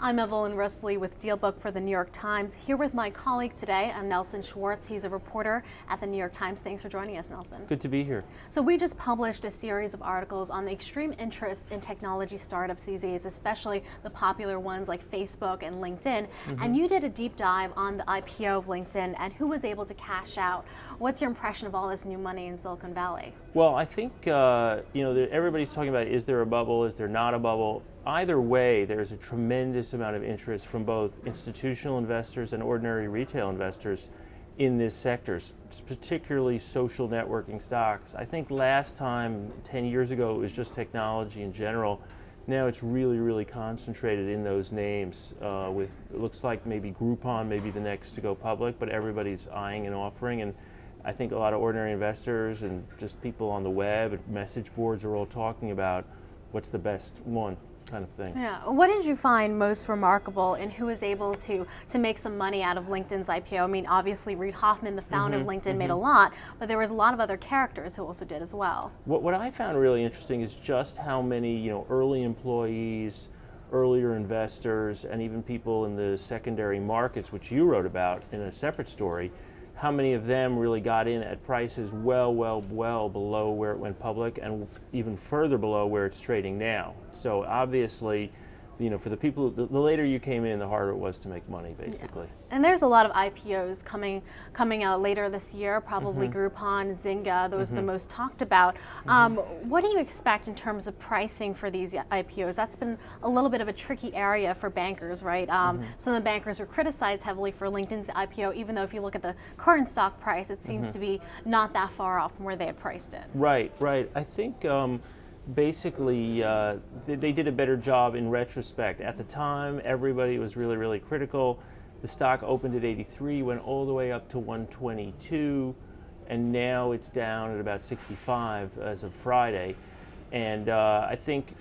I'm Evelyn Risley with DealBook for the New York Times. Here with my colleague today, I'm Nelson Schwartz. He's a reporter at the New York Times. Thanks for joining us, Nelson. Good to be here. So we just published a series of articles on the extreme interest in technology startups these days, especially the popular ones like Facebook and LinkedIn. And you did a deep dive on the IPO of LinkedIn and who was able to cash out. What's your impression of all this new money in Silicon Valley? Well, I think everybody's talking about, is there a bubble, is there not a bubble? Either way, there's a tremendous amount of interest from both institutional investors and ordinary retail investors in this sector, particularly social networking stocks. I think last time, 10 years ago, it was just technology in general. Now it's really concentrated in those names with, it looks like maybe Groupon may be the next to go public, but everybody's eyeing and offering. And I think a lot of ordinary investors and just people on the web and message boards are all talking about what's the best one. Kind of thing. Yeah. What did you find most remarkable in who was able to make some money out of LinkedIn's IPO? I mean, obviously Reid Hoffman, the founder of LinkedIn, made a lot, but there was a lot of other characters who also did as well. What I found really interesting is just how many early employees, earlier investors, and even people in the secondary markets, which you wrote about in a separate story, how many of them really got in at prices well below where it went public and even further below where it's trading now. So obviously, for the people, the later you came in, the harder it was to make money, basically. Yeah. And there's a lot of IPOs coming out later this year, probably Groupon, Zynga, those are the most talked about. What do you expect in terms of pricing for these IPOs? That's been a little bit of a tricky area for bankers, right? Some of the bankers were criticized heavily for LinkedIn's IPO, even though if you look at the current stock price, it seems to be not that far off from where they had priced it. Right. I think basically, they did a better job in retrospect. At the time, everybody was really critical. The stock opened at 83, went all the way up to 122, and now it's down at about 65 as of Friday. And I think,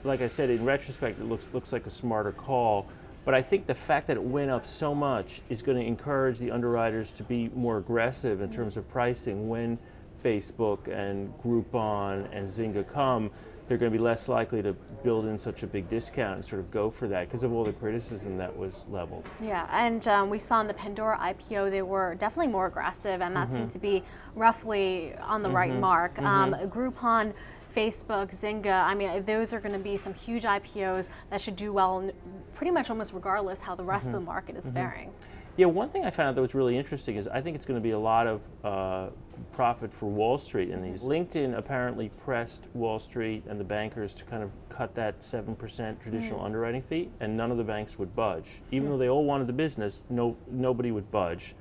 like I said, in retrospect, it looks like a smarter call. But I think the fact that it went up so much is going to encourage the underwriters to be more aggressive in terms of pricing when Facebook and Groupon and Zynga come. They're going to be less likely to build in such a big discount and sort of go for that because of all the criticism that was leveled. Yeah, and we saw in the Pandora IPO they were definitely more aggressive, and that seemed to be roughly on the right mark. Groupon, Facebook, Zynga, I mean, those are going to be some huge IPOs that should do well pretty much almost regardless how the rest of the market is faring. Yeah, one thing I found out that was really interesting is I think it's going to be a lot of profit for Wall Street in these. LinkedIn apparently pressed Wall Street and the bankers to kind of cut that 7% traditional underwriting fee, and none of the banks would budge. Even though they all wanted the business, nobody would budge.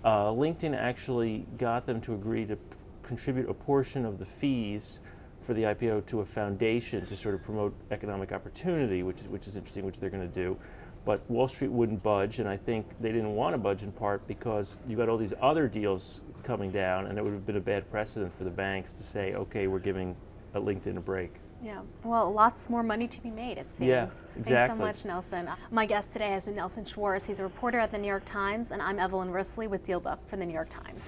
LinkedIn actually got them to agree to contribute a portion of the fees for the IPO to a foundation to sort of promote economic opportunity, which is interesting, which they're going to do. But Wall Street wouldn't budge, and I think they didn't want to budge in part because you got all these other deals coming down, and it would have been a bad precedent for the banks to say, okay, we're giving LinkedIn a break. Yeah, well, lots more money to be made, it seems. Yeah, exactly. Thanks so much, Nelson. My guest today has been Nelson Schwartz. He's a reporter at the New York Times, and I'm Evelyn Risley with DealBook for the New York Times.